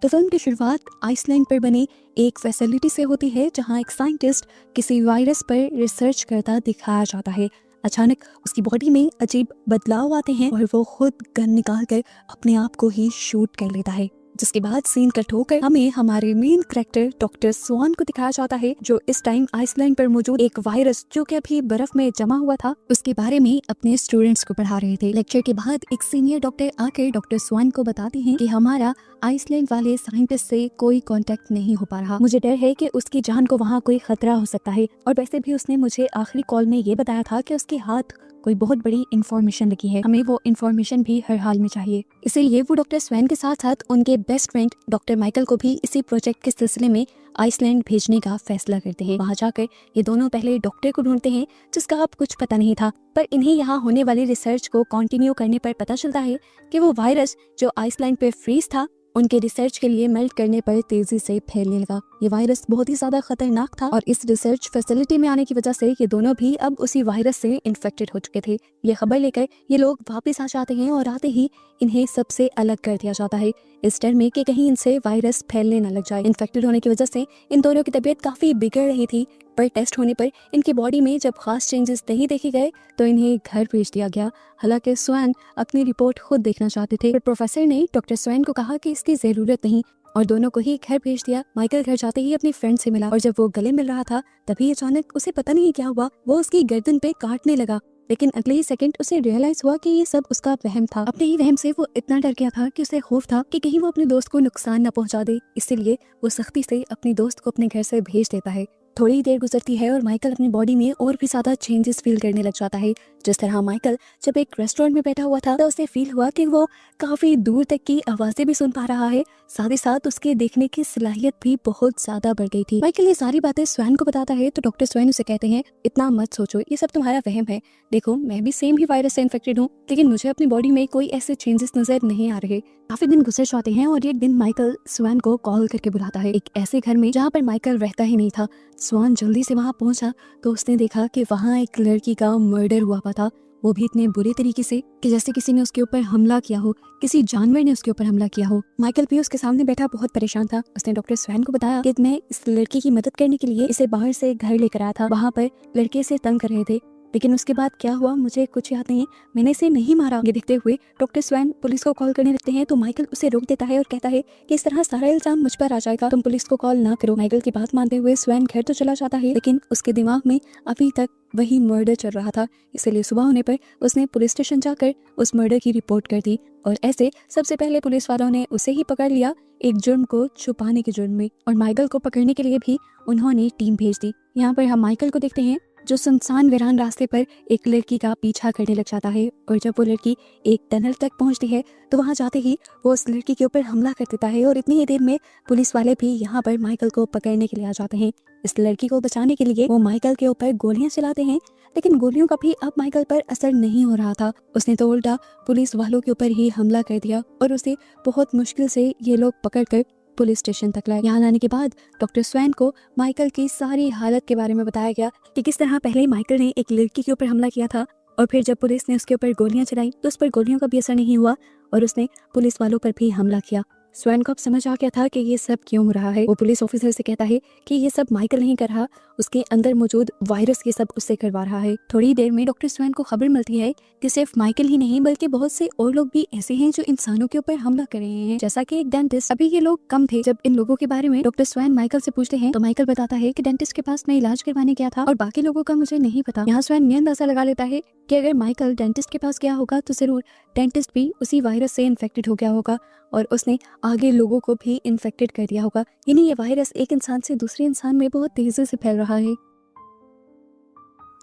तो फिल्म की शुरुआत आइसलैंड पर बने एक फैसिलिटी से होती है जहां एक साइंटिस्ट किसी वायरस पर रिसर्च करता दिखाया जाता है। अचानक उसकी बॉडी में अजीब बदलाव आते हैं और वो खुद गन निकाल कर अपने आप को ही शूट कर लेता है, जिसके बाद सीन कट होकर हमें हमारे मेन कैरेक्टर डॉक्टर स्वान को दिखाया जाता है, जो इस टाइम आइसलैंड पर मौजूद एक वायरस जो कि अभी बर्फ में जमा हुआ था उसके बारे में अपने स्टूडेंट्स को पढ़ा रहे थे। लेक्चर के बाद एक सीनियर डॉक्टर आकर डॉक्टर स्वान को बताते हैं कि हमारा आइसलैंड वाले साइंटिस्ट से कोई कांटेक्ट नहीं हो पा रहा। मुझे डर है कि उसकी जान को वहाँ कोई खतरा हो सकता है, और वैसे भी उसने मुझे आखिरी कॉल में ये बताया था कि उसके हाथ कोई बहुत बड़ी इंफॉर्मेशन लगी है, हमें वो इंफॉर्मेशन भी हर हाल में चाहिए। इसीलिए वो डॉक्टर स्वैन के साथ साथ उनके बेस्ट फ्रेंड डॉक्टर माइकल को भी इसी प्रोजेक्ट के सिलसिले में आइसलैंड भेजने का फैसला करते हैं। वहाँ जाकर ये दोनों पहले डॉक्टर को ढूंढते हैं जिसका अब कुछ पता नहीं था, पर इन्हें यहाँ होने वाली रिसर्च को कंटिन्यू करने पर पता चलता है कि वो वायरस जो आइसलैंड पे फ्रीज था उनके रिसर्च के लिए मेल्ट करने पर तेजी से फैलने लगा। ये वायरस बहुत ही ज्यादा खतरनाक था और इस रिसर्च फैसिलिटी में आने की वजह से ये दोनों भी अब उसी वायरस से इन्फेक्टेड हो चुके थे। ये खबर लेकर ये लोग वापस आ जाते हैं और आते ही इन्हें सबसे अलग कर दिया जाता है, इस डर में कि कहीं इनसे वायरस फैलने न लग जाए। इन्फेक्टेड होने की वजह से इन दोनों की तबीयत काफी बिगड़ रही थी, पर टेस्ट होने पर इनकी बॉडी में जब खास चेंजेस नहीं देखे गए तो इन्हें घर भेज दिया गया। हालांकि स्वैन अपनी रिपोर्ट खुद देखना चाहते थे, पर प्रोफेसर ने डॉक्टर स्वैन को कहा कि इसकी जरूरत नहीं और दोनों को ही घर भेज दिया। माइकल घर जाते ही अपनी फ्रेंड से मिला और जब वो गले मिल रहा था तभी अचानक उसे पता नहीं क्या हुआ, वो उसकी गर्दन पे काटने लगा। लेकिन अगले ही सेकंड उसे रियलाइज हुआ कि ये सब उसका वहम था। अपने ही वहम से वो इतना डर गया था कि उसे खौफ था कि कहीं वो अपने दोस्त को नुकसान न पहुंचा दे, इसीलिए वो सख्ती से अपने दोस्त को अपने घर से भेज देता है। थोड़ी देर गुजरती है और माइकल अपनी बॉडी में और भी ज्यादा चेंजेस फील करने लग जाता है। जिस तरह माइकल जब एक रेस्टोरेंट में बैठा हुआ था तो उसे फील हुआ कि वो काफी दूर तक की आवाजें भी सुन पा रहा है, साथ ही साथ उसके देखने की सलाहियत भी बहुत ज्यादा बढ़ गई थी। माइकल ये सारी बातें स्वैन को बताता है तो डॉक्टर स्वैन उसे कहते हैं, इतना मत सोचो, ये सब तुम्हारा वहम है। देखो, मैं भी सेम ही वायरस से इन्फेक्टेड हूँ, लेकिन मुझे अपनी बॉडी में कोई ऐसे चेंजेस नजर नहीं आ रहे। काफी दिन गुजर जाते हैं और एक दिन माइकल स्वैन को कॉल करके बुलाता है एक ऐसे घर में जहाँ पर माइकल रहता ही नहीं था। स्वान जल्दी से वहाँ पहुंचा तो उसने देखा कि वहाँ एक लड़की का मर्डर हुआ था, वो भी इतने बुरे तरीके से कि जैसे किसी ने उसके ऊपर हमला किया हो, किसी जानवर ने उसके ऊपर हमला किया हो। माइकल भी उसके सामने बैठा बहुत परेशान था। उसने डॉक्टर स्वैन को बताया कि मैं इस लड़की की मदद करने के लिए इसे बाहर से घर लेकर आया था, वहाँ पर लड़के इसे तंग कर रहे थे, लेकिन उसके बाद क्या हुआ मुझे कुछ याद नहीं, मैंने इसे नहीं मारा। ये देखते हुए डॉक्टर स्वैन पुलिस को कॉल करने लगते हैं तो माइकल उसे रोक देता है और कहता है कि इस तरह सारा इल्जाम मुझ पर आ जाएगा, तुम पुलिस को कॉल ना करो। माइकल की बात मानते हुए स्वैन घर तो चला जाता है, लेकिन उसके दिमाग में अभी तक वही मर्डर चल रहा था, इसलिए सुबह होने पर उसने पुलिस स्टेशन जाकर उस मर्डर की रिपोर्ट कर दी और ऐसे सबसे पहले पुलिस वालों ने उसे ही पकड़ लिया एक जुर्म को छुपाने के जुर्म में, और माइकल को पकड़ने के लिए भी उन्होंने टीम भेज दी। यहाँ पर हम माइकल को देखते हैं जो सुनसान वीरान रास्ते पर एक लड़की का पीछा करने लग जाता है, और जब वो लड़की एक टनल तक पहुंचती है तो वहां जाते ही वो उस लड़की के ऊपर हमला कर देता है, और इतनी ही देर में पुलिस वाले भी यहाँ पर माइकल को पकड़ने के लिए आ जाते हैं। इस लड़की को बचाने के लिए वो माइकल के ऊपर गोलियां चलाते हैं, लेकिन गोलियों का भी अब माइकल पर असर नहीं हो रहा था। उसने तो उल्टा पुलिस वालों के ऊपर ही हमला कर दिया और उसे बहुत मुश्किल से ये लोग पकड़कर पुलिस स्टेशन तक लाए। यहाँ लाने के बाद डॉक्टर स्वैन को माइकल की सारी हालत के बारे में बताया गया कि किस तरह पहले माइकल ने एक लड़की के ऊपर हमला किया था और फिर जब पुलिस ने उसके ऊपर गोलियां चलाई तो उस पर गोलियों का भी असर नहीं हुआ और उसने पुलिस वालों पर भी हमला किया। स्वैन को अब समझ आ गया था कि ये सब क्यों हो रहा है। वो पुलिस ऑफिसर से कहता है कि ये सब माइकल नहीं कर रहा, उसके अंदर मौजूद वायरस ये सब उससे करवा रहा है। थोड़ी देर में डॉक्टर स्वैन को खबर मिलती है कि सिर्फ माइकल ही नहीं बल्कि बहुत से और लोग भी ऐसे हैं जो इंसानों के ऊपर हमला कर रहे हैं, जैसा कि एक डेंटिस्ट। अभी ये लोग कम थे। जब इन लोगों के बारे में डॉक्टर स्वैन माइकल से पूछते हैं तो माइकल बताता है कि डेंटिस्ट के पास मैं इलाज करवाने गया था और बाकी लोगों का मुझे नहीं पता। यहाँ स्वैन ये अंदाजा लगा लेता है कि अगर माइकल डेंटिस्ट के पास गया होगा तो जरूर डेंटिस्ट भी उसी वायरस से इन्फेक्टेड हो गया होगा और उसने आगे लोगों को भी इन्फेक्टेड कर दिया होगा, यानी ये वायरस एक इंसान से दूसरे इंसान में बहुत तेजी से फैल रहा है।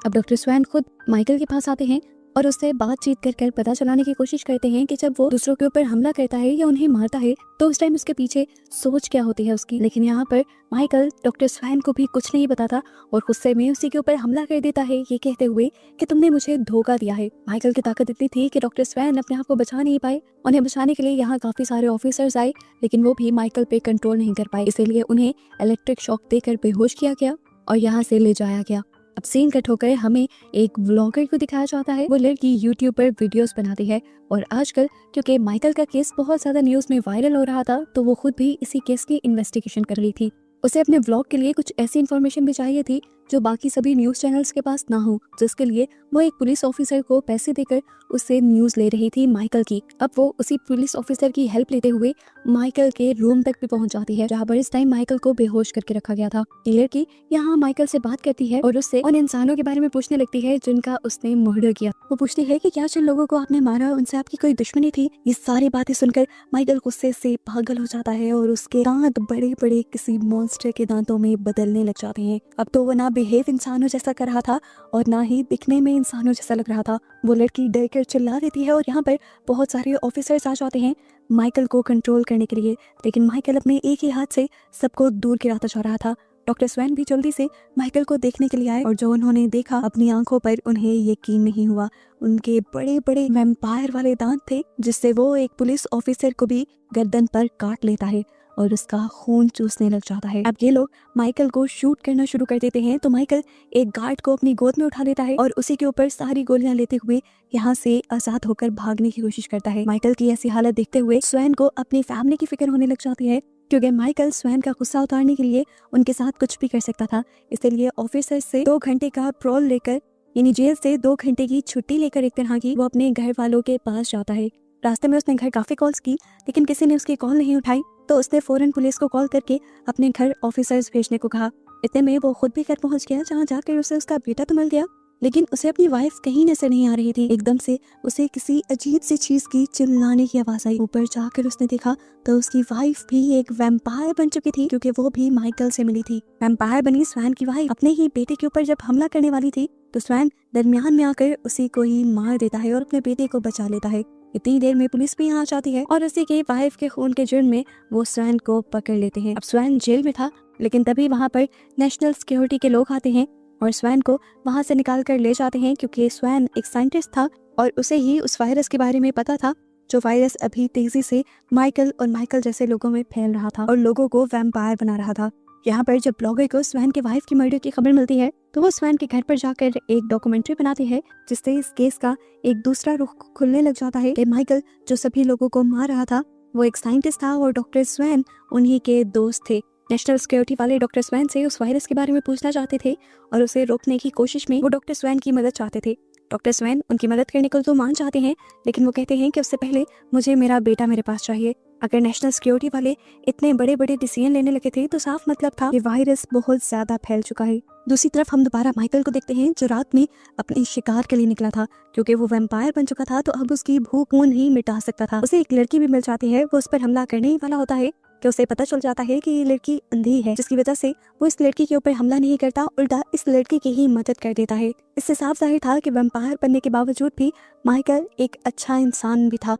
अब डॉक्टर स्वैन खुद माइकल के पास आते हैं और उससे बातचीत कर पता चलाने की कोशिश करते हैं कि जब वो दूसरों के ऊपर हमला करता है या उन्हें मारता है तो उस टाइम उसके पीछे सोच क्या होती है उसकी। लेकिन यहाँ पर माइकल डॉक्टर स्वैन को भी कुछ नहीं बताता और गुस्से में उसी के ऊपर हमला कर देता है, ये कहते हुए कि तुमने मुझे धोखा दिया है। माइकल की ताकत इतनी थी कि डॉक्टर स्वैन अपने आप को बचा नहीं पाए। उन्हें बचाने के लिए यहाँ काफी सारे ऑफिसर्स आए, लेकिन वो भी माइकल पे कंट्रोल नहीं कर पाए, इसीलिए उन्हें इलेक्ट्रिक शॉक देकर बेहोश किया गया और यहाँ से ले जाया गया। अब सीन कट होकर हमें एक व्लॉगर को दिखाया जाता है। वो लड़की यूट्यूब पर वीडियोस बनाती है और आजकल क्योंकि माइकल का केस बहुत ज्यादा न्यूज में वायरल हो रहा था तो वो खुद भी इसी केस की इन्वेस्टिगेशन कर रही थी। उसे अपने व्लॉग के लिए कुछ ऐसी इन्फॉर्मेशन भी चाहिए थी जो बाकी सभी न्यूज चैनल्स के पास ना हो, जिसके लिए वो एक पुलिस ऑफिसर को पैसे देकर उससे न्यूज ले रही थी माइकल की। अब वो उसी पुलिस ऑफिसर की हेल्प लेते हुए माइकल के रूम तक भी पहुंच जाती है, जहाँ पर इस टाइम माइकल को बेहोश करके रखा गया था। ये लड़की यहाँ माइकल से बात करती है और उससे उन इंसानों के बारे में पूछने लगती है जिनका उसने मर्डर किया। वो पूछती है कि क्या जिन लोगों को आपने मारा उनसे आपकी कोई दुश्मनी थी। ये सारी बातें सुनकर माइकल गुस्से से पागल हो जाता है और उसके दांत बड़े बड़े किसी मॉन्स्टर के दांतों में बदलने लग जाते हैं। अब तो वो ना बिहेव इंसानों जैसा कर रहा था और ना ही दिखने में इंसानों जैसा लग रहा था। वो लड़की डर कर चिल्ला देती है और यहाँ पर बहुत सारे ऑफिसर्स आ जाते हैं माइकल को कंट्रोल करने के लिए, लेकिन माइकल अपने एक ही हाथ से सबको दूर गिराता जा रहा था। डॉक्टर स्वैन भी जल्दी से माइकल को देखने के लिए आए और जो उन्होंने देखा अपनी आंखों पर उन्हें यकीन नहीं हुआ। उनके बड़े बड़े वैम्पायर वाले दांत थे जिससे वो एक पुलिस ऑफिसर को भी गर्दन पर काट लेता है और उसका खून चूसने लग जाता है। अब ये लोग माइकल को शूट करना शुरू कर देते हैं तो माइकल एक गार्ड को अपनी गोद में उठा लेता है और उसी के ऊपर सारी गोलियां लेते हुए यहाँ से आजाद होकर भागने की कोशिश करता है। माइकल की ऐसी हालत देखते हुए स्वैन को अपनी फैमिली की फिक्र होने लग जाती है, क्योंकि माइकल स्वैन का गुस्सा उतारने के लिए उनके साथ कुछ भी कर सकता था। इसलिए ऑफिसर से 2 घंटे का प्रोल लेकर यानी जेल से 2 घंटे की छुट्टी लेकर एक तरह की वो अपने घर वालों के पास जाता है। रास्ते में उसने घर काफी कॉल्स की लेकिन किसी ने उसकी कॉल नहीं उठाई तो उसने फौरन पुलिस को कॉल करके अपने घर ऑफिसर्स भेजने को कहा। इतने में वो खुद भी घर पहुंच गया, जहाँ जाकर उसे उसका बेटा तो मिल गया लेकिन उसे अपनी वाइफ कहीं नजर नहीं आ रही थी। एकदम से उसे किसी अजीब सी चीज की चिल्लाने की आवाज आई। ऊपर जाकर उसने देखा तो उसकी वाइफ भी एक वैम्पायर बन चुकी थी, क्योंकि वो भी माइकल से मिली थी। वैम्पायर बनी स्वैन की वाइफ अपने ही बेटे के ऊपर जब हमला करने वाली थी तो स्वैन दरमियान में आकर उसी को ही मार देता है और अपने बेटे को बचा लेता है। इतनी देर में पुलिस भी यहाँ जाती है और उसी के वाइफ के खून के जुर्म में वो स्वैन को पकड़ लेते हैं। अब स्वैन जेल में था लेकिन तभी वहाँ पर नेशनल सिक्योरिटी के लोग आते हैं और स्वैन को वहाँ से निकाल कर ले जाते हैं, क्योंकि स्वैन एक साइंटिस्ट था और उसे ही उस वायरस के बारे में पता था जो वायरस अभी तेजी से माइकल और माइकल जैसे लोगों में फैल रहा था और लोगों को वैम्पायर बना रहा था। यहाँ पर जब ब्लॉगर को स्वैन के वाइफ की मर्डर की खबर मिलती है तो वो स्वैन के घर पर जाकर एक डॉक्यूमेंट्री बनाती है, जिससे इस केस का एक दूसरा रुख खुलने लग जाता है कि माइकल जो सभी लोगों को मार रहा था वो एक साइंटिस्ट था और डॉक्टर स्वैन उन्हीं के दोस्त थे। नेशनल सिक्योरिटी वाले डॉक्टर स्वैन से उस वायरस के बारे में पूछना चाहते थे और उसे रोकने की कोशिश में वो डॉक्टर स्वैन की मदद चाहते थे। डॉक्टर स्वैन उनकी मदद करने को तो मान चाहते हैं लेकिन वो कहते हैं कि उससे पहले मुझे मेरा बेटा मेरे पास चाहिए। अगर नेशनल सिक्योरिटी वाले इतने बड़े बड़े डिसीजन लेने लगे थे तो साफ मतलब था कि वायरस बहुत ज्यादा फैल चुका है। दूसरी तरफ हम दोबारा माइकल को देखते हैं जो रात में अपने शिकार के लिए निकला था, क्योंकि वो वैम्पायर बन चुका था तो अब उसकी भूख वो नहीं मिटा सकता था। उसे एक लड़की भी मिल जाती है, वो उस पर हमला करने ही वाला होता है कि उसे पता चल जाता है कि ये लड़की अंधी है, जिसकी वजह से वो इस लड़की के ऊपर हमला नहीं करता, उल्टा इस लड़की की ही मदद कर देता है। इससे साफ जाहिर था कि वैम्पायर बनने के बावजूद भी माइकल एक अच्छा इंसान भी था।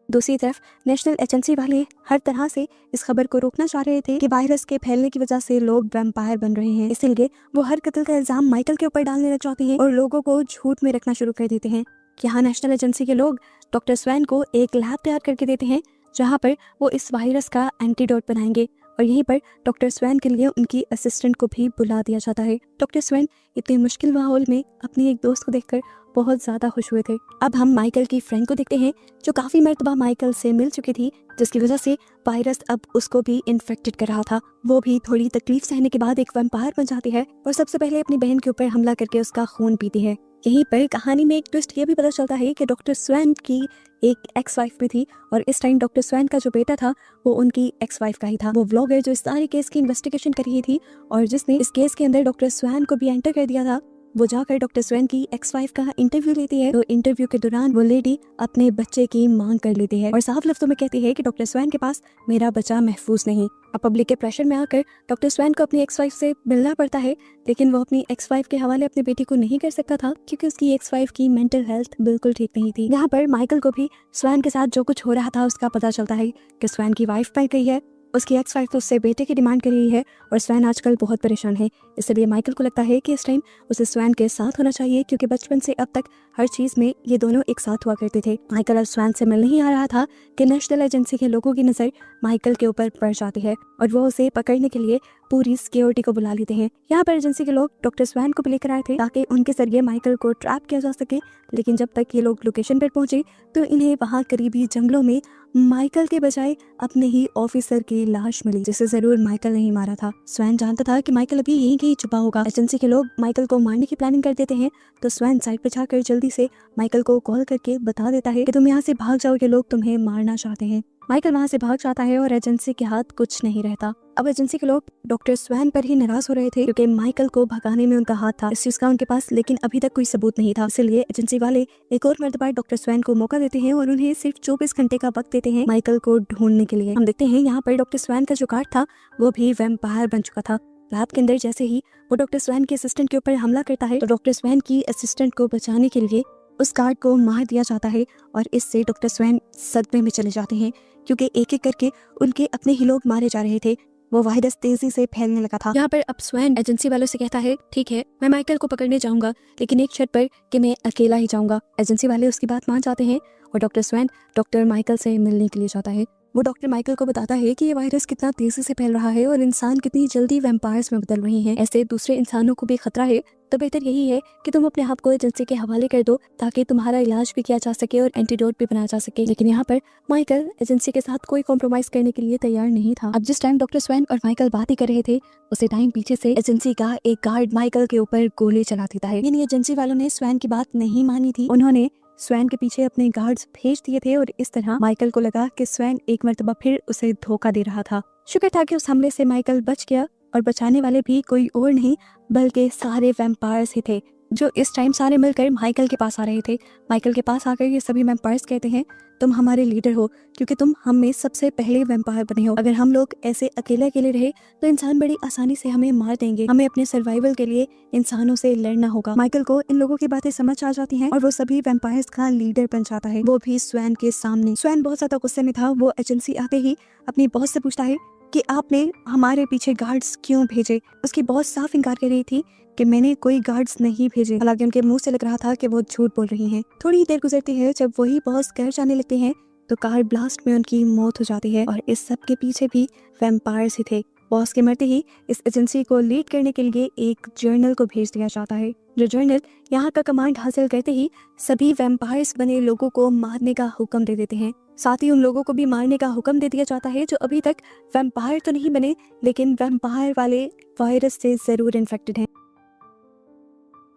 दूसरी तरफ नेशनल एजेंसी वाले हर तरह से इस खबर को रोकना चाह रहे थे कि वायरस के फैलने की वजह से लोग वैम्पायर बन रहे हैं, इसलिए वो हर कत्ल का इल्जाम माइकल के ऊपर डालने लग जाते हैं और लोगों को झूठ में रखना शुरू कर देते हैं। यहाँ नेशनल एजेंसी के लोग डॉक्टर स्वैन को एक लैब तैयार करके देते हैं जहाँ पर वो इस वायरस का एंटीडोट बनाएंगे और यहीं पर डॉक्टर स्वैन के लिए उनकी असिस्टेंट को भी बुला दिया जाता है। डॉक्टर स्वैन इतने मुश्किल माहौल में अपने एक दोस्त को देखकर बहुत ज्यादा खुश हुए थे। अब हम माइकल की फ्रेंड को देखते हैं जो काफी मर्तबा माइकल से मिल चुकी थी, जिसकी वजह से वायरस अब उसको भी इन्फेक्टेड कर रहा था। वो भी थोड़ी तकलीफ सहने के बाद एक वैम्पायर बन जाती है और सबसे पहले अपनी बहन के ऊपर हमला करके उसका खून पीती है। यहीं पर कहानी में एक ट्विस्ट ये भी पता चलता है कि डॉक्टर स्वैन की एक एक्स वाइफ भी थी और इस टाइम डॉक्टर स्वैन का जो बेटा था वो उनकी एक्स वाइफ का ही था। वो व्लॉगर जो इस सारे केस की इन्वेस्टिगेशन कर रही थी और जिसने इस केस के अंदर डॉक्टर स्वैन को भी एंटर कर दिया था, वो जाकर डॉक्टर स्वैन की एक्स वाइफ का इंटरव्यू लेती है। तो इंटरव्यू के दौरान वो लेडी अपने बच्चे की मांग कर लेती है और साफ लफ्जों में कहती है कि डॉक्टर स्वैन के पास मेरा बच्चा महफूज नहीं। अब पब्लिक के प्रेशर में आकर डॉक्टर स्वैन को अपनी एक्स वाइफ से मिलना पड़ता है, लेकिन वो अपनी एक्स वाइफ के हवाले अपने बेटी को नहीं कर सकता था क्योंकि उसकी एक्स वाइफ की मेंटल हेल्थ बिल्कुल ठीक नहीं थी। यहाँ पर माइकल को भी स्वैन के साथ जो कुछ हो रहा था उसका पता चलता है कि स्वैन की वाइफ मर गई है उसकी एक्स वाइफ उससे बेटे की डिमांड कर रही है और स्वैन आजकल बहुत परेशान है। इसलिए माइकल को लगता है कि इस टाइम उसे स्वैन के साथ होना चाहिए, क्योंकि बचपन से अब तक हर चीज में ये दोनों एक साथ हुआ करते थे। माइकल अब स्वैन से मिल नहीं आ रहा था कि नेशनल एजेंसी के लोगों की नजर माइकल के ऊपर पड़ जाती है और वो उसे पकड़ने के लिए पूरी सिक्योरिटी को बुला लेते हैं। यहाँ पर एजेंसी के लोग डॉक्टर स्वैन को भी लेकर आए थे ताकि उनके जरिए माइकल को ट्रैप किया जा सके। लेकिन जब तक ये लोग लोकेशन पर पहुंचे तो इन्हें वहाँ करीबी जंगलों में माइकल के बजाय अपने ही ऑफिसर की लाश मिली, जिसे जरूर माइकल ने ही मारा था। स्वैन जानता था कि माइकल अभी यहीं कहीं छुपा होगा। एजेंसी के लोग माइकल को मारने की प्लानिंग कर देते हैं तो स्वैन साइड पर जाकर जल्दी से माइकल को कॉल करके बता देता है कि तुम यहाँ से भाग जाओ, ये लोग तुम्हें मारना चाहते हैं। माइकल वहाँ से भाग जाता है और एजेंसी के हाथ कुछ नहीं रहता। अब एजेंसी के लोग डॉक्टर स्वैन पर ही नाराज हो रहे थे क्योंकि माइकल को भगाने में उनका हाथ था इस चीज का उनके पास, लेकिन अभी तक कोई सबूत नहीं था। इसलिए एजेंसी वाले एक और मर्तबा डॉक्टर स्वैन को मौका देते हैं और उन्हें सिर्फ 24 घंटे का वक्त देते हैं माइकल को ढूंढने के लिए। हम देखते हैं यहाँ पर डॉक्टर स्वैन का जो गार्ड था वो भी वैम्पायर बन चुका था। लैब के अंदर जैसे ही वो डॉक्टर स्वैन के असिस्टेंट के ऊपर हमला करता है तो डॉक्टर स्वैन की असिस्टेंट को बचाने के लिए उस गार्ड को मार दिया जाता है और इससे डॉक्टर स्वैन सदमे में चले जाते हैं क्योंकि एक एक करके उनके अपने ही लोग मारे जा रहे थे। वो वायरस तेजी से फैलने लगा था। यहाँ पर अब स्वैन एजेंसी वालों से कहता है, ठीक है मैं माइकल को पकड़ने जाऊंगा, लेकिन एक शर्त पर कि मैं अकेला ही जाऊंगा। एजेंसी वाले उसकी बात मान जाते हैं और डॉक्टर स्वैन डॉक्टर माइकल से मिलने के लिए जाता है। वो डॉक्टर माइकल को बताता है कि ये वायरस कितना तेजी से फैल रहा है और इंसान कितनी जल्दी वैम्पायर्स में बदल रहे हैं, ऐसे दूसरे इंसानों को भी खतरा है, तो बेहतर यही है कि तुम अपने आप को एजेंसी के हवाले कर दो ताकि तुम्हारा इलाज भी किया जा सके और एंटीडोट भी बनाया जा सके। लेकिन यहाँ पर माइकल एजेंसी के साथ कोई कॉम्प्रोमाइज करने के लिए तैयार नहीं था। अब जिस टाइम डॉक्टर स्वैन और माइकल बात ही कर रहे थे उसी टाइम पीछे से एजेंसी का एक गार्ड माइकल के ऊपर गोली चला देता है। यानी एजेंसी वालों ने स्वैन की बात नहीं मानी थी, उन्होंने स्वैन के पीछे अपने गार्ड्स भेज दिए थे और इस तरह माइकल को लगा कि स्वैन एक मर्तबा फिर उसे धोखा दे रहा था। शुक्र था कि उस हमले से माइकल बच गया और बचाने वाले भी कोई और नहीं बल्कि सारे वैम्पायर्स ही थे जो इस टाइम सारे मिलकर माइकल के पास आ रहे थे। माइकल के पास आकर ये सभी वैम्पायर्स कहते हैं, तुम हमारे लीडर हो क्योंकि तुम हम में सबसे पहले वैम्पायर बने हो। अगर हम लोग ऐसे अकेले अकेले रहे तो इंसान बड़ी आसानी से हमें मार देंगे। हमें अपने सर्वाइवल के लिए इंसानों से लड़ना होगा। माइकल को इन लोगों की बातें समझ आ जाती हैं और वो सभी वैम्पायर्स का लीडर बन जाता है, वो भी स्वैन के सामने। स्वैन बहुत ज्यादा गुस्से में था। वो एजेंसी आते ही अपनी बॉस से पूछता है कि आपने हमारे पीछे गार्ड्स क्यों भेजे। उसकी बॉस साफ इनकार कर रही थी कि मैंने कोई गार्ड्स नहीं भेजे, हालांकि उनके मुंह से लग रहा था कि वो झूठ बोल रही हैं। थोड़ी ही देर गुजरती है, जब वही बॉस घर जाने लगते हैं तो कार ब्लास्ट में उनकी मौत हो जाती है और इस सब के पीछे भी वैम्पायर्स ही थे। बॉस के मरते ही इस एजेंसी को लीड करने के लिए एक जर्नल को भेज दिया जाता है। जो जर्नल यहाँ का कमांड हासिल करते ही सभी वैम्पायर्स बने लोगों को मारने का हुक्म दे देते हैं। साथ ही उन लोगों को भी मारने का हुक्म दे दिया जाता है जो अभी तक वैम्पायर तो नहीं बने लेकिन वैम्पायर वाले वायरस से जरूर इन्फेक्टेड हैं।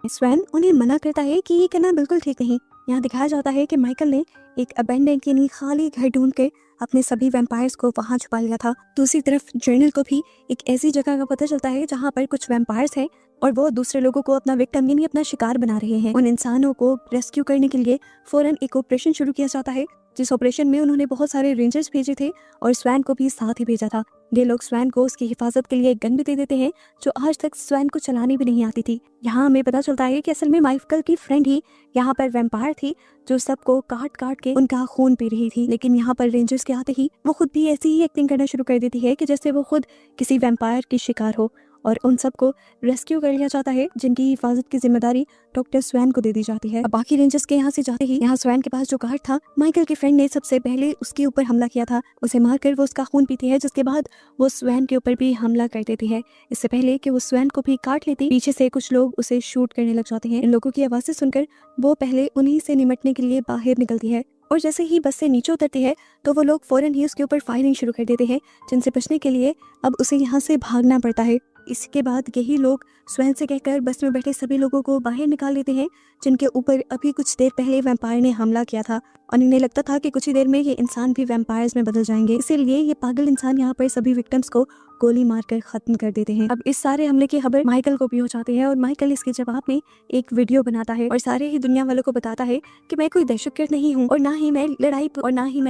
स्वैन उन्हें मना करता है कि ये करना बिल्कुल ठीक नहीं। यहाँ दिखाया जाता है कि माइकल ने एक अबेंडेंट यानी खाली घर ढूंढ के अपने सभी वैम्पायर्स को वहां छुपा लिया था। दूसरी तरफ जर्नल को भी एक ऐसी जगह का पता चलता है जहाँ पर कुछ वैम्पायर्स हैं और वो दूसरे लोगों को अपना विक्टिम यानी अपना शिकार बना रहे हैं। उन इंसानों को रेस्क्यू करने के लिए फौरन एक ऑपरेशन शुरू किया जाता है, जिस ऑपरेशन में उन्होंने बहुत सारे रेंजर्स भेजे थे और स्वैन को भी साथ ही भेजा था। ये लोग स्वैन को उसकी हिफाजत के लिए एक गन भी दे देते हैं जो आज तक स्वैन को चलानी भी नहीं आती थी। यहाँ हमें पता चलता है कि असल में माइकल की फ्रेंड ही यहाँ पर वैम्पायर थी जो सबको काट काट के उनका खून पी रही थी। लेकिन यहाँ पर रेंजर्स के आते ही वो खुद भी ऐसी ही एक्टिंग करना शुरू कर देती है कि जैसे वो खुद किसी वैम्पायर की शिकार हो और उन सबको रेस्क्यू कर लिया जाता है जिनकी हिफाजत की जिम्मेदारी डॉक्टर स्वैन को दे दी जाती है। अब बाकी रेंजर्स के यहाँ से जाते ही यहाँ स्वैन के पास जो गार्ड था, माइकल के फ्रेंड ने सबसे पहले उसके ऊपर हमला किया था। उसे मारकर वो उसका खून पीती है, जिसके बाद वो स्वैन के ऊपर भी हमला कर देती है। इससे पहले कि वो स्वैन को भी काट लेती, पीछे से कुछ लोग उसे शूट करने लग जाते हैं। इन लोगों की आवाजें सुनकर वो पहले उन्हीं से निमटने के लिए बाहर निकलती है और जैसे ही बस से नीचे उतरती है तो वो लोग फौरन ही उसके ऊपर फायरिंग शुरू कर देते हैं, जिनसे बचने के लिए अब उसे यहाँ से भागना पड़ता है। इसके बाद यही लोग स्वैन से कहकर बस में बैठे सभी लोगों को बाहर निकाल लेते हैं जिनके ऊपर अभी कुछ देर पहले वैम्पायर ने हमला किया था और इन्हें लगता था कि कुछ ही देर में ये इंसान भी वैम्पायर्स में बदल जाएंगे। इसीलिए ये पागल इंसान यहाँ पर सभी विक्टिम्स को गोली मारकर खत्म कर देते हैं। अब इस सारे हमले की खबर माइकल को भी हो जाती है और माइकल इसके जवाब में एक वीडियो बनाता है और सारे ही दुनिया वालों को बताता है कि मैं कोई दहशतगर्द नहीं हूँ और ना ही मैं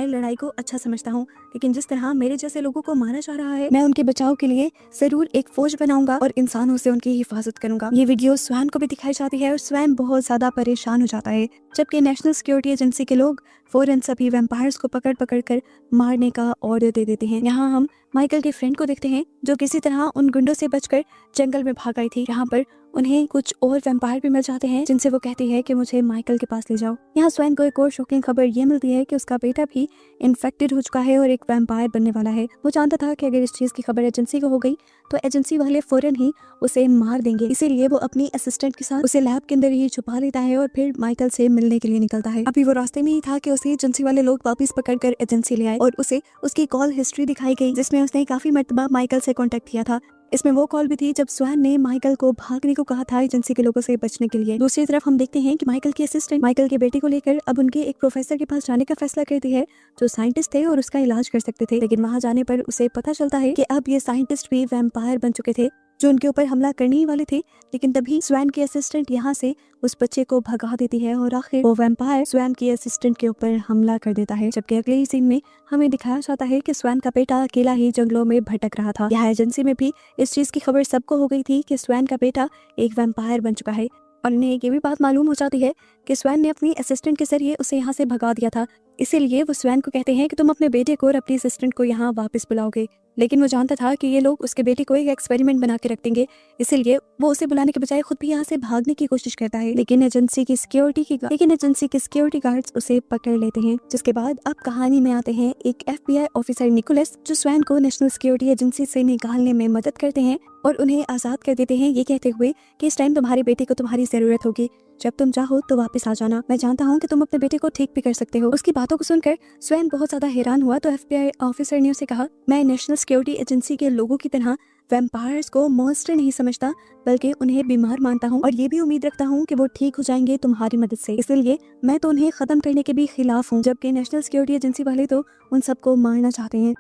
लड़ाई को अच्छा समझता हूँ, लेकिन जिस तरह मेरे जैसे लोगों को मारा जा रहा है मैं उनके बचाव के लिए जरूर एक फौज बनाऊंगा और इंसानों से उनकी हिफाजत करूंगा। ये वीडियो स्वैन को भी दिखाई जाती है और स्वैन बहुत ज्यादा परेशान हो जाता है, जबकि नेशनल सिक्योरिटी एजेंसी के लोग फौरन सभी वैम्पायर्स को पकड़ पकड़ कर मारने का ऑर्डर दे देते हैं। यहाँ हम माइकल के फ्रेंड को देखते हैं जो किसी तरह उन गुंडों से बचकर जंगल में भाग आई थी। यहाँ पर उन्हें कुछ और वैम्पायर भी मिल जाते हैं जिनसे वो कहती है कि मुझे माइकल के पास ले जाओ। यहाँ स्वैन को एक और शॉकिंग खबर ये मिलती है कि उसका बेटा भी इन्फेक्टेड हो चुका है और एक वैम्पायर बनने वाला है। वो जानता था कि अगर इस चीज की खबर एजेंसी को हो गई तो एजेंसी वाले फौरन ही उसे मार देंगे, इसीलिए वो अपनी असिस्टेंट के साथ उसे लैब के अंदर ही छुपा लेता है और फिर माइकल से मिलने के लिए निकलता है। अभी वो रास्ते में ही था कि उसे एजेंसी वाले लोग वापस पकड़कर एजेंसी ले आए और उसे उसकी कॉल हिस्ट्री दिखाई गई जिसमें उसने काफी मर्तबा माइकल से कॉन्टेक्ट किया था। इसमें वो कॉल भी थी जब स्वैन ने माइकल को भागने को कहा था एजेंसी के लोगों से बचने के लिए। दूसरी तरफ हम देखते हैं कि माइकल की असिस्टेंट माइकल के बेटे को लेकर अब उनके एक प्रोफेसर के पास जाने का फैसला करती है जो साइंटिस्ट थे और उसका इलाज कर सकते थे। लेकिन वहां जाने पर उसे पता चलता है कि अब ये साइंटिस्ट भी वैम्पायर बन चुके थे जो उनके ऊपर हमला करने ही वाले थे। लेकिन तभी स्वैन की असिस्टेंट यहाँ से उस बच्चे को भगा देती है और आखिर वो वैम्पायर स्वैन की असिस्टेंट के ऊपर हमला कर देता है। जबकि अगले ही सीन में हमें दिखाया जाता है कि स्वैन का बेटा अकेला ही जंगलों में भटक रहा था। यहाँ एजेंसी में भी इस चीज की खबर सबको हो गई थी कि स्वैन का बेटा एक वैम्पायर बन चुका है और उन्हें ये भी बात मालूम हो जाती है कि स्वैन ने अपनी असिस्टेंट के जरिए उसे यहाँ से भगा दिया था। इसीलिए वो स्वैन को कहते हैं कि तुम अपने बेटे को और अपनी असिस्टेंट को यहाँ वापस बुलाओगे। लेकिन वो जानता था कि ये लोग उसके बेटे को एक एक्सपेरिमेंट बना के रख देंगे, इसीलिए वो उसे बुलाने के बजाय खुद भी यहाँ से भागने की कोशिश करता है। लेकिन एजेंसी की सिक्योरिटी गार्ड्स उसे पकड़ लेते हैं। जिसके बाद अब कहानी में आते हैं एक FBI ऑफिसर निकोलस जो स्वैन को नेशनल सिक्योरिटी एजेंसी से निकालने में मदद करते हैं और उन्हें आजाद कर देते हैं, ये कहते हुए कि इस टाइम तुम्हारे बेटे को तुम्हारी जरूरत होगी, जब तुम चाहो तो वापस आ जाना। मैं जानता हूँ कि तुम अपने बेटे को ठीक भी कर सकते हो। उसकी बातों को सुनकर स्वैन बहुत ज्यादा हैरान हुआ तो FBI ऑफिसर ने उसे कहा, मैं नेशनल सिक्योरिटी एजेंसी के लोगों की तरह वैम्पायर्स को मॉन्स्टर नहीं समझता बल्कि उन्हें बीमार मानता हूँ और ये भी उम्मीद रखता हूँ कि वो ठीक हो जाएंगे तुम्हारी मदद से, इसलिए मैं तो उन्हें खत्म करने के भी खिलाफ हूँ। जबकि नेशनल सिक्योरिटी एजेंसी वाले तो उन सबको मारना चाहते हैं।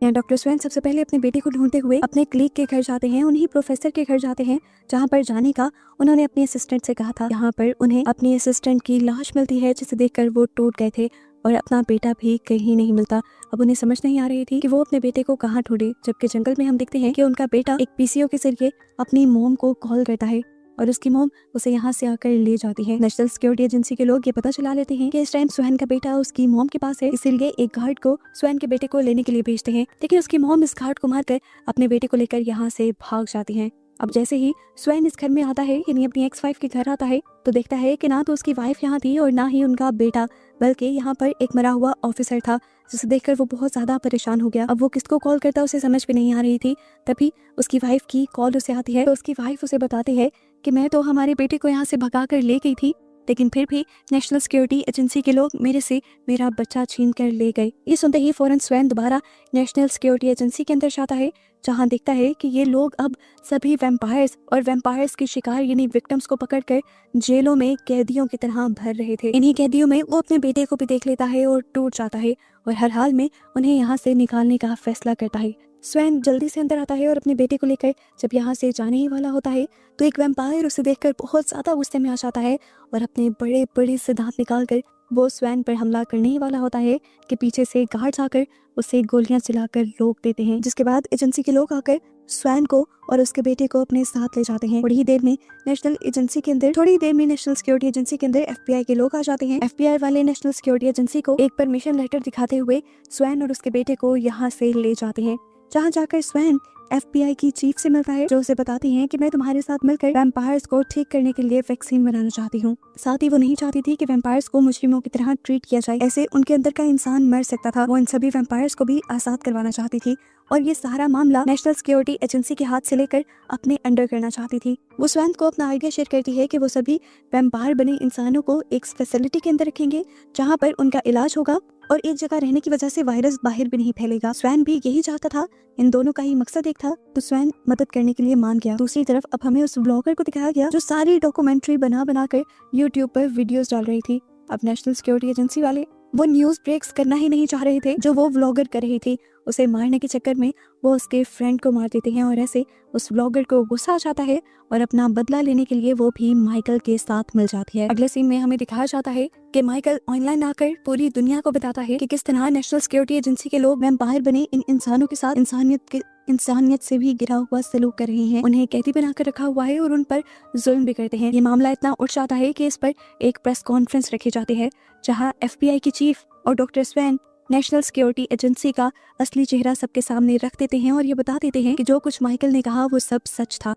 यहाँ डॉक्टर स्वैन सबसे पहले अपने बेटे को ढूंढते हुए अपने क्लीग के घर जाते हैं, उन्हीं प्रोफेसर के घर जाते हैं जहाँ पर जाने का उन्होंने अपनी असिस्टेंट से कहा था। यहाँ पर उन्हें अपनी असिस्टेंट की लाश मिलती है जिसे देखकर वो टूट गए थे और अपना बेटा भी कहीं नहीं मिलता। अब उन्हें समझ नहीं आ रही थी कि वो अपने बेटे को कहाँ ढूंढे। जबकि जंगल में हम देखते हैं कि उनका बेटा एक PCO के जरिए अपनी मोम को कॉल करता है और उसकी मोम उसे यहाँ से आकर ले जाती है। नेशनल सिक्योरिटी एजेंसी के लोग ये पता चला लेते हैं कि इस टाइम स्वैन का बेटा उसकी मोम के पास है, इसीलिए एक गार्ड को स्वैन के बेटे को लेने के लिए भेजते हैं। लेकिन उसकी मोम इस गार्ड को मारकर अपने बेटे को लेकर यहाँ से भाग जाती है। अब जैसे ही स्वैन इस घर में आता है, यानी अपनी ex-wife के घर आता है, तो देखता है कि ना तो उसकी वाइफ यहाँ थी और ना ही उनका बेटा, बल्कि यहाँ पर एक मरा हुआ ऑफिसर था, जिसे देखकर वो बहुत ज्यादा परेशान हो गया। अब वो किसको कॉल करता उसे समझ भी नहीं आ रही थी। तभी उसकी वाइफ की कॉल उसे आती है तो उसकी वाइफ उसे बताती है कि मैं तो हमारे बेटे को यहाँ से भगा कर ले गई थी, लेकिन फिर भी नेशनल सिक्योरिटी एजेंसी के लोग मेरे से मेरा बच्चा छीन कर ले गए। ये सुनते ही फौरन स्वैन दोबारा नेशनल सिक्योरिटी एजेंसी के अंदर जाता है जहां देखता है कि ये लोग अब सभी वैम्पायर्स और वैम्पायर्स के शिकार यानी विक्टिम्स को पकड़कर जेलों में कैदियों की तरह भर रहे थे। इन्हीं कैदियों में वो अपने बेटे को भी देख लेता है और टूट जाता है और हर हाल में उन्हें यहाँ से निकालने का फैसला करता है। स्वैन जल्दी से अंदर आता है और अपने बेटे को लेकर जब यहाँ से जाने ही वाला होता है तो एक वैम्पायर उसे देखकर बहुत ज्यादा गुस्से में आ जाता है और अपने बड़े बड़े से दांत निकालकर वो स्वैन पर हमला करने ही वाला होता है कि पीछे से गार्ड्स आकर उसे गोलियां चलाकर रोक देते हैं। जिसके बाद एजेंसी के लोग आकर स्वैन को और उसके बेटे को अपने साथ ले जाते हैं। थोड़ी ही देर में नेशनल सिक्योरिटी एजेंसी के अंदर FBI के लोग आ जाते हैं। FBI वाले नेशनल सिक्योरिटी एजेंसी को एक परमिशन लेटर दिखाते हुए स्वैन और उसके बेटे को यहाँ से ले जाते हैं, जहाँ जाकर स्वैन FBI की चीफ से मिलता है जो उसे बताती हैं कि मैं तुम्हारे साथ मिलकर वैम्पायर्स को ठीक करने के लिए वैक्सीन बनाना चाहती हूँ। साथ ही वो नहीं चाहती थी कि वैम्पायर्स को मुजरिमों की तरह ट्रीट किया जाए, ऐसे उनके अंदर का इंसान मर सकता था। वो इन सभी वैम्पायर्स को भी आजाद करवाना चाहती थी और ये सारा मामला नेशनल सिक्योरिटी एजेंसी के हाथ से लेकर अपने अंडर करना चाहती थी। वो स्वैन को अपना आइडिया शेयर करती है कि वो सभी वैम्पायर बने इंसानों को एक फैसिलिटी के अंदर रखेंगे जहाँ पर उनका इलाज होगा और एक जगह रहने की वजह से वायरस बाहर भी नहीं फैलेगा। स्वैन भी यही चाहता था, इन दोनों का ही मकसद एक था, तो स्वैन मदद करने के लिए मान गया। दूसरी तरफ अब हमें उस ब्लॉगर को दिखाया गया जो सारी डॉक्यूमेंट्री बना कर यूट्यूब पर वीडियोस डाल रही थी। अब नेशनल सिक्योरिटी एजेंसी वाले वो न्यूज ब्रेक्स करना ही नहीं चाह रहे थे जो वो व्लॉगर कर रही थी। उसे मारने के चक्कर में वो उसके फ्रेंड को मार देते हैं और ऐसे उस व्लॉगर को गुस्सा आ जाता है और अपना बदला लेने के लिए वो भी माइकल के साथ मिल जाती है। अगले सीन में हमें दिखाया जाता है कि माइकल ऑनलाइन आकर पूरी दुनिया को बताता है कि किस तरह नेशनल सिक्योरिटी एजेंसी के लोग वैम्पायर बने इन इंसानों के साथ इंसानियत के इंसानियत से भी गिरा हुआ सलूक कर रहे हैं, उन्हें कैदी बनाकर रखा हुआ है और उन पर जुल्म भी करते हैं। ये मामला इतना उठ जाता है कि इस पर एक प्रेस कॉन्फ्रेंस रखी जाती है जहां FBI की चीफ और doctor swan national security agency का असली चेहरा सबके सामने रख देते हैं और ये बता देते हैं कि जो कुछ माइकल ने कहा वो सब सच था।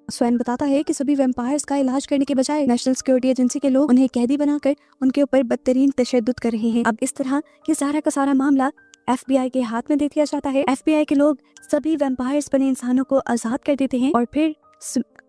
स्वैन बताता है कि सभी वैम्पायर्स का इलाज करने के बजाय नेशनल सिक्योरिटी एजेंसी के लोग उन्हें कैदी बनाकर उनके ऊपर बदतरीन तशद्दुद कर रहे हैं। अब इस तरह ये सारा का सारा मामला FBI के हाथ में दे दिया जाता है। FBI के लोग सभी वैम्पायर्स बने इंसानों को आजाद कर देते हैं और फिर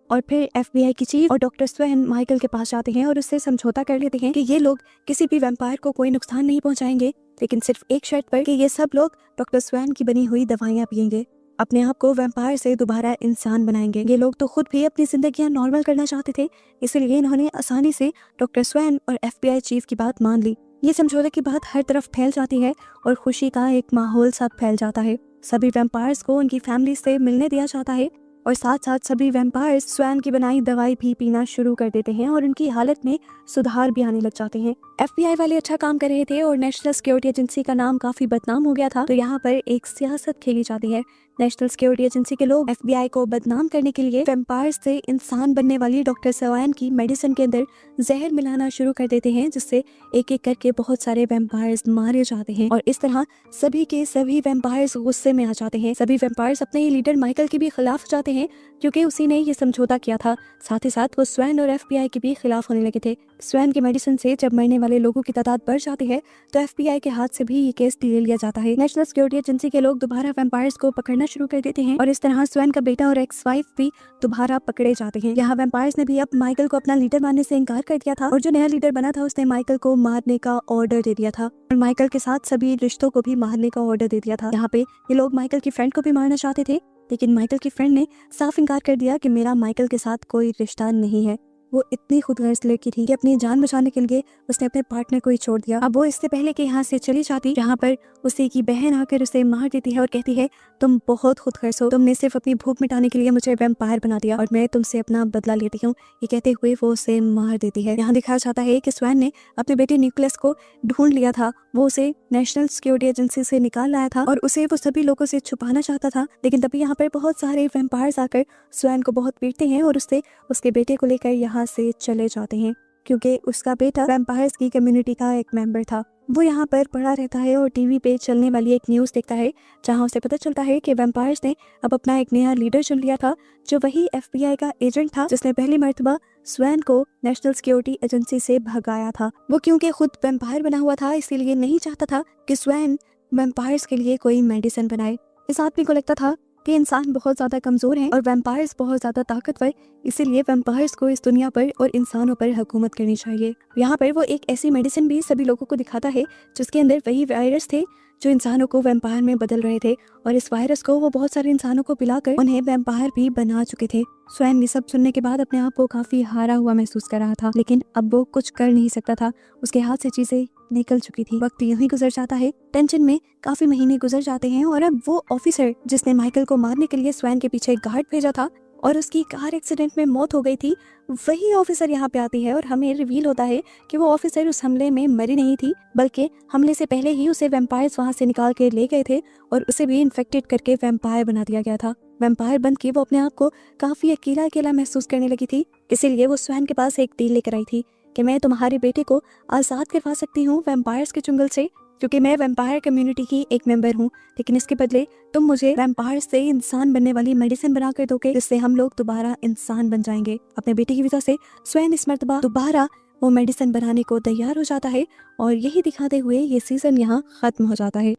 FBI की चीफ और डॉक्टर स्वैन माइकल के पास जाते हैं और उससे समझौता कर लेते हैं कि ये लोग किसी भी वैम्पायर को कोई नुकसान नहीं पहुंचाएंगे, लेकिन सिर्फ एक शर्त पर कि ये सब लोग डॉक्टर स्वैन की बनी हुई दवाइयाँ पियेंगे, अपने आप को वैम्पायर से दोबारा इंसान बनाएंगे। ये लोग तो खुद भी अपनी जिंदगियां नॉर्मल करना चाहते थे, इसलिए इन्होंने आसानी से डॉक्टर स्वैन और FBI चीफ की बात मान ली। ये समझौते की बात हर तरफ फैल जाती है और खुशी का एक माहौल सा फैल जाता है। सभी वैम्पायर्स को उनकी फैमिली से मिलने दिया जाता है और साथ साथ सभी वैम्पायर्स स्वैन की बनाई दवाई भी पीना शुरू कर देते हैं और उनकी हालत में सुधार भी आने लग जाते हैं। FBI वाले अच्छा काम कर रहे थे और नेशनल सिक्योरिटी एजेंसी का नाम काफी बदनाम हो गया था, तो यहाँ पर एक सियासत खेली जाती है। नेशनल सिक्योरिटी एजेंसी के लोग FBI को बदनाम करने के लिए वैम्पायर्स से इंसान बनने वाली डॉक्टर स्वैन की मेडिसिन के अंदर जहर मिलाना शुरू कर देते हैं, जिससे एक एक करके बहुत सारे वैम्पायर्स मारे जाते हैं और इस तरह सभी के सभी वैम्पायर्स गुस्से में आ जाते हैं। सभी वैम्पायर्स अपने ही लीडर माइकल के भी खिलाफ जाते हैं क्योंकि उसी ने ये समझौता किया था। साथ ही साथ वो स्वैन और FBI के भी खिलाफ होने लगे थे। स्वैन की मेडिसिन से जब मरने वाले लोगों की तादाद बढ़ जाती है तो FBI के हाथ से भी ये केस ले लिया जाता है। नेशनल सिक्योरिटी एजेंसी के लोग दोबारा वैम्पायर्स को पकड़ना शुरू कर देते हैं और इस तरह स्वैन का बेटा और एक्स वाइफ भी दोबारा पकड़े जाते हैं। यहाँ वैम्पायर्स ने भी अब माइकल को अपना लीडर मानने से इनकार कर दिया था और जो नया लीडर बना था उसने माइकल को मारने का ऑर्डर दे दिया था और माइकल के साथ सभी रिश्तों को भी मारने का ऑर्डर दे दिया था। यहाँ पे ये लोग माइकल की फ्रेंड को भी मारना चाहते थे, लेकिन माइकल की फ्रेंड ने साफ इनकार कर दिया कि मेरा माइकल के साथ कोई रिश्ता नहीं है। वो इतनी खुदगर्ज लड़की थी कि अपनी जान बचाने के लिए उसने अपने पार्टनर को ही छोड़ दिया। अब वो इससे पहले कि यहाँ से चली जाती, जहाँ पर उसे की बहन आकर उसे मार देती है और कहती है तुम बहुत खुदगर्ज हो, तुमने सिर्फ अपनी भूख मिटाने के लिए मुझे वैम्पायर बना दिया और मैं तुमसे अपना बदला लेती हूँ। ये कहते हुए वो उसे मार देती है। यहाँ दिखाया जाता है कि स्वैन ने अपने बेटे न्यूक्लियस को ढूंढ लिया था, वो उसे नेशनल सिक्योरिटी एजेंसी से निकाल लाया था और उसे वो सभी लोगों से छुपाना चाहता था, लेकिन तभी यहाँ पर बहुत सारे वैम्पायर्स आकर स्वैन को बहुत पीटते हैं और उससे उसके बेटे को लेकर यहाँ से चले जाते हैं क्योंकि उसका बेटा वैम्पायर्स की कम्युनिटी का एक मेंबर था। वो यहाँ पर पड़ा रहता है और टीवी पे चलने वाली एक न्यूज़ देखता है जहाँ उसे पता चलता है कि वैम्पायर्स ने अब अपना एक नया लीडर चुन लिया था, जो वही FBI का एजेंट था जिसने पहली मर्तबा स्वैन को नेशनल सिक्योरिटी एजेंसी से भगाया था। वो क्योंकि खुद वैम्पायर बना हुआ था इसीलिए नहीं चाहता था कि स्वैन वैम्पायर्स के लिए कोई मेडिसिन बनाए। इस आदमी को लगता था कि इंसान बहुत ज़्यादा कमज़ोर हैं और वैम्पायर्स बहुत ज़्यादा ताकतवर, इसीलिए वैम्पायर्स को इस दुनिया पर और इंसानों पर हुकूमत करनी चाहिए। यहाँ पर वो एक ऐसी मेडिसिन भी सभी लोगों को दिखाता है जिसके अंदर वही वायरस थे जो इंसानों को वैम्पायर में बदल रहे थे और इस वायरस को वो बहुत सारे इंसानों को पिलाकर उन्हें वैम्पायर भी बना चुके थे। स्वैन ये सब सुनने के बाद अपने आप को काफ़ी हारा हुआ महसूस कर रहा था, लेकिन अब वो कुछ कर नहीं सकता था, उसके हाथ से चीज़ें निकल चुकी थी। वक्त यूं ही गुजर जाता है, टेंशन में काफ़ी महीने गुजर जाते हैं और अब वो ऑफिसर जिसने माइकल को मारने के लिए स्वैन के पीछे गार्ड भेजा था और उसकी कार एक्सीडेंट में मौत हो गई थी, वही ऑफिसर यहाँ पे आती है और हमें रिवील होता है कि वो ऑफिसर उस हमले में मरी नहीं थी, बल्कि हमले से पहले ही उसे वैम्पायर्स वहाँ से निकाल के ले गए थे और उसे भी इन्फेक्टेड करके वैम्पायर बना दिया गया था। वैम्पायर बन के वो अपने आप को काफ़ी अकेला अकेला महसूस करने लगी थी, इसीलिए वो स्वैन के पास एक डील लेकर आई थी कि मैं तुम्हारे बेटे को आज़ाद करवा सकती हूँ वैम्पायर्स के चुंगल से, क्योंकि मैं वैम्पायर कम्युनिटी की एक मेंबर हूँ, लेकिन इसके बदले तुम मुझे वैम्पायर से इंसान बनने वाली मेडिसिन बना कर दोगे जिससे हम लोग दोबारा इंसान बन जाएंगे। अपने बेटे की वजह से स्वैन इस मर्तबा दोबारा वो मेडिसिन बनाने को तैयार हो जाता है और यही दिखाते हुए ये सीजन यहाँ खत्म हो जाता है।